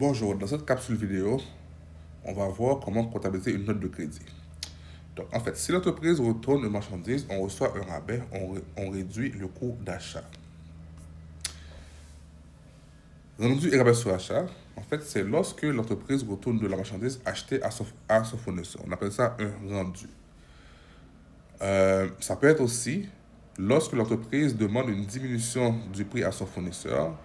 Bonjour, dans cette capsule vidéo, on va voir comment comptabiliser une note de crédit. Donc, en fait, si l'entreprise retourne une marchandise, on reçoit un rabais, on réduit le coût d'achat. Rendu et rabais sur achat, en fait, c'est lorsque l'entreprise retourne de la marchandise achetée à son fournisseur. On appelle ça un rendu. Ça peut être aussi lorsque l'entreprise demande une diminution du prix à son fournisseur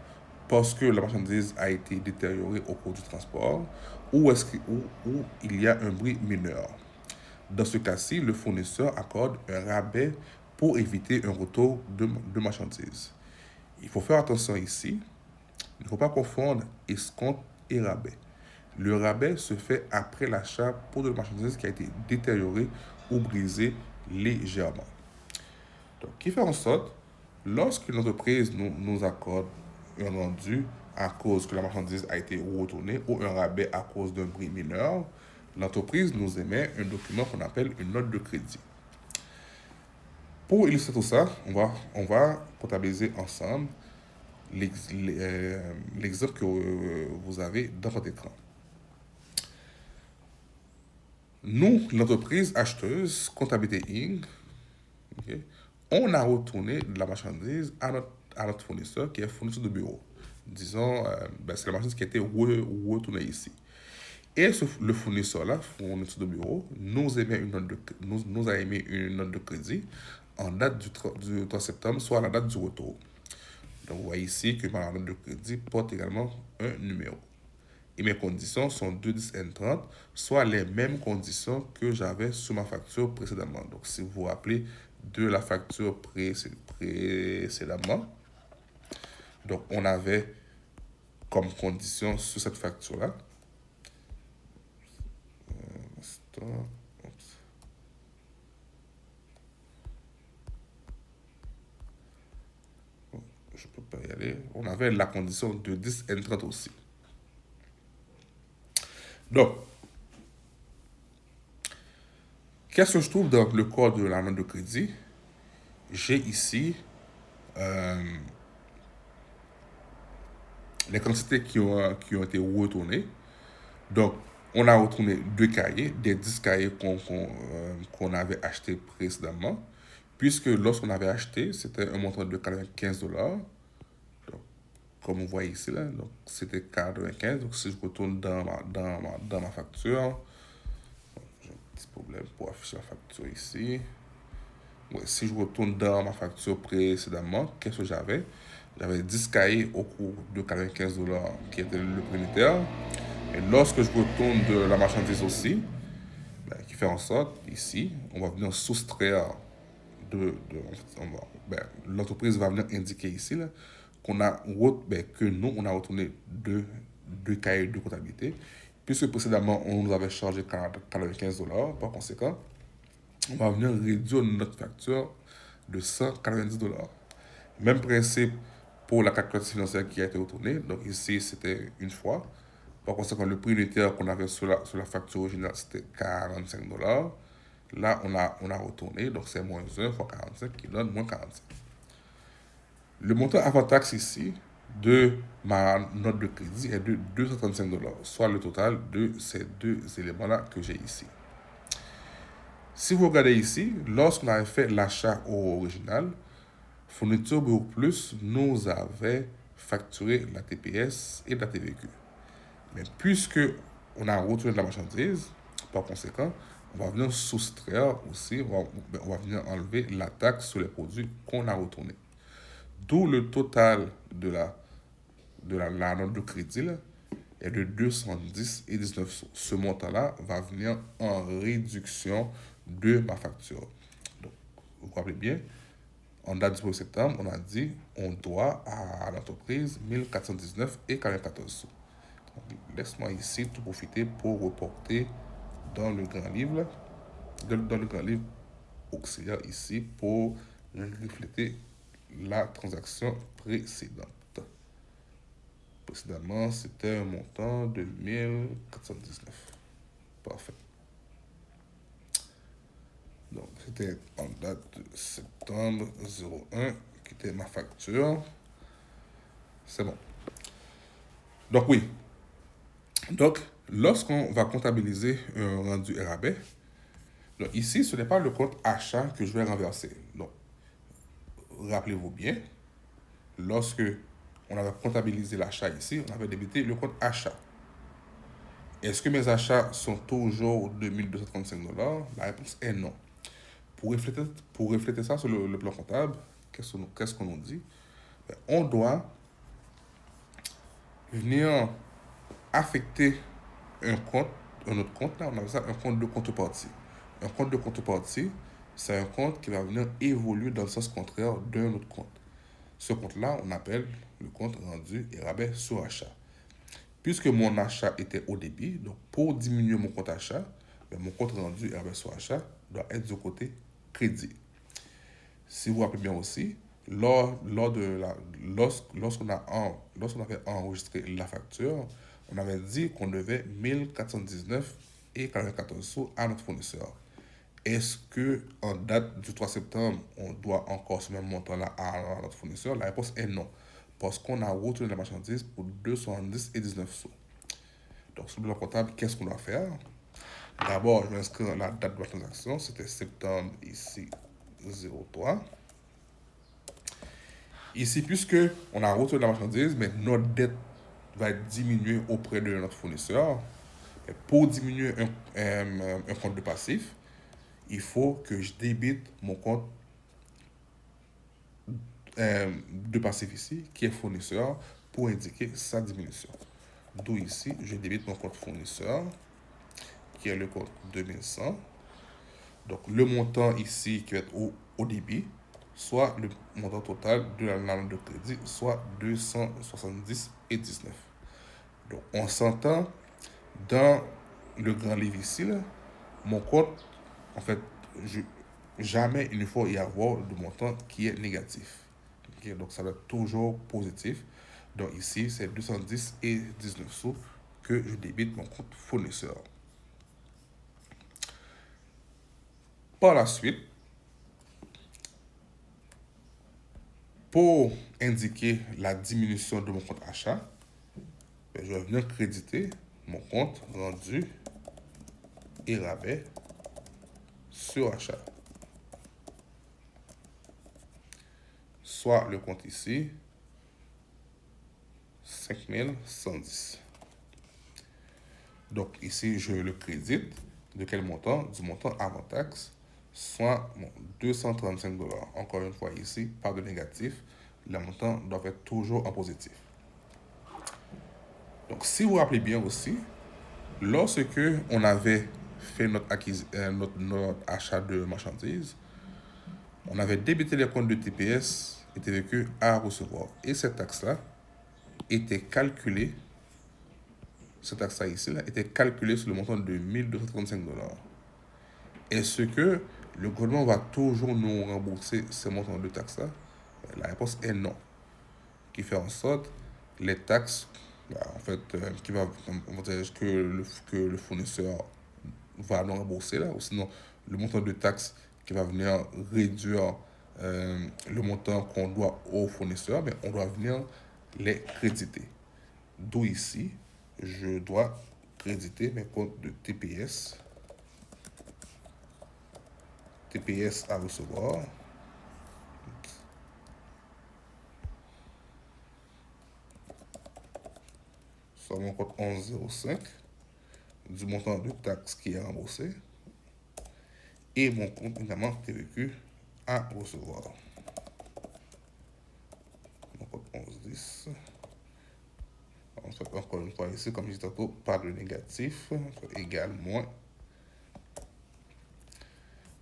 parce que la marchandise a été détériorée au cours du transport ou il y a un bris mineur. Dans ce cas-ci, le fournisseur accorde un rabais pour éviter un retour de marchandises. Il faut faire attention ici, il ne faut pas confondre escompte et rabais. Le rabais se fait après l'achat pour de la marchandise qui a été détériorée ou brisée légèrement. Donc, qui fait en sorte, lorsqu'une entreprise nous accorde un rendu à cause que la marchandise a été retournée ou un rabais à cause d'un bris mineur, l'entreprise nous émet un document qu'on appelle une note de crédit. Pour illustrer tout ça, on va comptabiliser ensemble l'exemple que vous avez dans votre écran. Nous, l'entreprise acheteuse, Comptabilité Inc., okay, on a retourné de la marchandise à notre fournisseur qui est fournisseur de bureau. Disons, c'est la marchandise qui a été retournée ici. Et le fournisseur-là, fournisseur de bureau, nous a émis une note de crédit en date du 3 septembre, soit à la date du retour. Donc, vous voyez ici que ma note de crédit porte également un numéro. Et mes conditions sont 210 N30, soit les mêmes conditions que j'avais sur ma facture précédemment. Donc, si vous vous rappelez de la facture précédemment, donc on avait comme condition sur cette facture-là, je ne peux pas y aller, on avait la condition de 10 N30 aussi. Donc, qu'est-ce que je trouve dans le code de la note de crédit? J'ai ici les quantités qui ont été retournées. Donc, on a retourné 2 cahiers, des 10 cahiers qu'on avait achetés précédemment, puisque lorsqu'on avait acheté, c'était un montant de 95 $. Donc, comme vous voyez ici, là, donc c'était 95. Donc, si je retourne dans ma facture, j'ai un petit problème pour afficher la facture ici. Ouais, si je retourne dans ma facture précédemment, qu'est-ce que j'avais? J'avais 10 cahiers au cours de 95 $ qui était le prix unitaire. Et lorsque je retourne de la marchandise aussi, qui fait en sorte, ici, on va venir soustraire l'entreprise va venir indiquer ici là, que nous, on a retourné deux cahiers de comptabilité, puisque précédemment, on nous avait chargé 95 $. Par conséquent, on va venir réduire notre facture de 190 $. Même principe pour la calculation financière qui a été retournée. Donc ici, c'était une fois. Par conséquent, le prix unitaire qu'on avait sur la facture originale, c'était 45 $. Là, on a retourné, donc c'est moins 1 fois 45 qui donne moins 45. Le montant avant taxe ici de ma note de crédit est de 235 $, soit le total de ces deux éléments-là que j'ai ici. Si vous regardez ici, lorsqu'on avait fait l'achat au original, Fourniture Bureau Plus nous avait facturé la TPS et la TVQ. Mais puisque on a retourné de la marchandise, par conséquent, on va venir soustraire aussi, on va venir enlever la taxe sur les produits qu'on a retournés. D'où le total de la note de crédit là, est de 210,19 €. Ce montant-là va venir en réduction de ma facture. Donc, vous vous rappelez bien, en date du 1er septembre, on a dit on doit à l'entreprise 1419,94 sous. Laisse-moi ici tout profiter pour reporter dans le grand livre, dans le grand livre auxiliaire ici pour refléter la transaction précédente. Précédemment, c'était un montant de 1419. Parfait. Donc, c'était en date de septembre 01 qui était ma facture. C'est bon. Donc, oui. Donc, lorsqu'on va comptabiliser un rendu rabais, donc ici, ce n'est pas le compte achat que je vais renverser. Donc, rappelez-vous bien, lorsque on avait comptabilisé l'achat ici, on avait débité le compte achat. Est-ce que mes achats sont toujours de 1235 $? La réponse est non. Pour refléter ça sur le plan comptable, qu'est-ce qu'on nous dit? On doit venir affecter un autre compte, là, on appelle ça un compte de contrepartie. Un compte de contrepartie, c'est un compte qui va venir évoluer dans le sens contraire d'un autre compte. Ce compte-là, on appelle le compte rendu et rabais sur achat. Puisque mon achat était au débit, donc pour diminuer mon compte achat, mon compte rendu et rabais sur achat doit être du côté crédit. Si vous vous rappelez bien aussi, lorsqu'on avait enregistré la facture, on avait dit qu'on devait 1419 et 94 sous à notre fournisseur. Est-ce que en date du 3 septembre, on doit encore ce même montant-là à notre fournisseur? La réponse est non. Parce qu'on a retourné la marchandise pour 270 et 19 sous. Donc, sur le plan comptable, qu'est-ce qu'on doit faire? D'abord, je vais inscrire la date de la transaction. C'était septembre ici 03. Ici, puisque on a retourné la marchandise, mais notre dette va être diminuée auprès de notre fournisseur. Et pour diminuer un compte de passif, il faut que je débite mon compte de passif ici, qui est fournisseur, pour indiquer sa diminution. D'où ici, je débite mon compte fournisseur, qui est le compte 2100. Donc, le montant ici qui va être au débit, soit le montant total de la note de crédit, soit 270 et 19. Donc, on s'entend dans le grand livre ici, là, mon compte, en fait, jamais il ne faut y avoir de montant qui est négatif. Okay? Donc, ça doit être toujours positif. Donc, ici, c'est 210 et 19 sous que je débite mon compte fournisseur. Par la suite, pour indiquer la diminution de mon compte achat, je vais venir créditer mon compte rendu et rabais sur achat. Soit le compte ici, 5110. Donc ici, je le crédite. De quel montant? Du montant avant taxe, soit 235 $. Encore une fois ici, pas de négatif. Le montant doit être toujours en positif. Donc si vous vous rappelez bien aussi, lorsque on avait fait notre achat de marchandises, on avait débité les comptes de TPS et TVQ à recevoir. Et cette taxe-là était calculée, cette taxe-là ici, était calculée sur le montant de 1235 $. Est-ce que le gouvernement va toujours nous rembourser ce montant de taxes-là? La réponse est non. Qui fait en sorte les taxes, en fait, on va dire que le fournisseur va nous rembourser là, ou sinon le montant de taxes qui va venir réduire le montant qu'on doit au fournisseur, mais on doit venir les créditer. D'où ici, je dois créditer mes comptes de TPS à recevoir. Sur mon compte 1105, du montant de taxe qui est remboursé, et mon compte évidemment TVQ à recevoir. Mon compte 1110. En fait, encore une fois ici, comme je disais tantôt, pas de négatif, égal moins.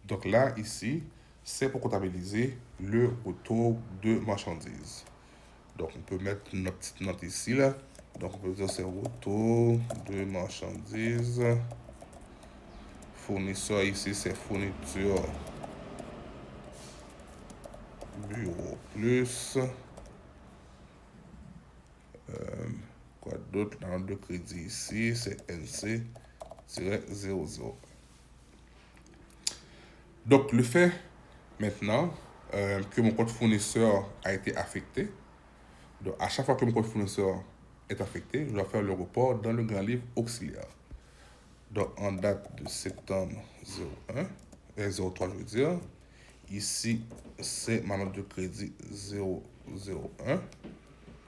Donc là, ici, c'est pour comptabiliser le retour de marchandises. Donc on peut mettre notre petite note ici là. Donc on peut dire c'est retour de marchandises. Fournisseur ici c'est fourniture bureau plus. Quoi d'autre? La note de crédit ici c'est NC-00. Donc le fait maintenant que mon compte fournisseur a été affecté, donc à chaque fois que mon compte fournisseur est affecté, je dois faire le report dans le grand livre auxiliaire. Donc, en date de septembre 01, 03, je veux dire, ici, c'est ma note de crédit 001.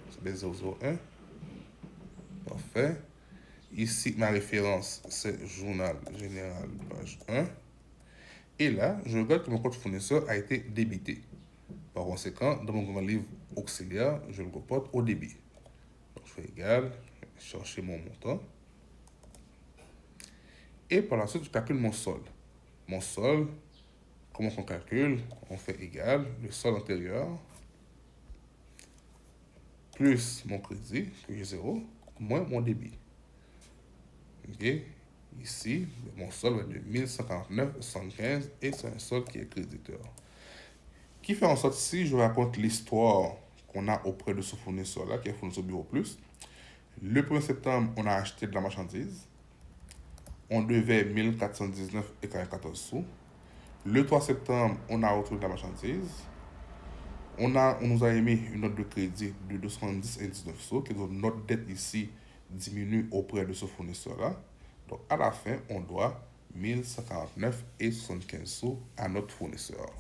C'est bien 001. Parfait. Ici, ma référence, c'est Journal Général, page 1. Et là, je regarde que mon compte fournisseur a été débité. Par conséquent, dans mon grand livre auxiliaire, je le reporte au débit. Donc, je fais égal, je vais chercher mon montant. Et par la suite, je calcule mon solde. Mon solde, comment on calcule? On fait égal, le solde antérieur, plus mon crédit, que j'ai 0, moins mon débit. Ok? Ici, mon solde va être de 1149,75 et c'est un solde qui est créditeur. Qui fait en sorte, si je raconte l'histoire qu'on a auprès de ce fournisseur-là, qui est Fournisseur Bureau Plus, le 1er septembre, on a acheté de la marchandise. On devait 1419,44 sous. Le 3 septembre, on a retrouvé de la marchandise. On nous a émis une note de crédit de 210,19 sous, que notre dette ici diminue auprès de ce fournisseur-là. Donc, à la fin, on doit 1149,75 sous à notre fournisseur.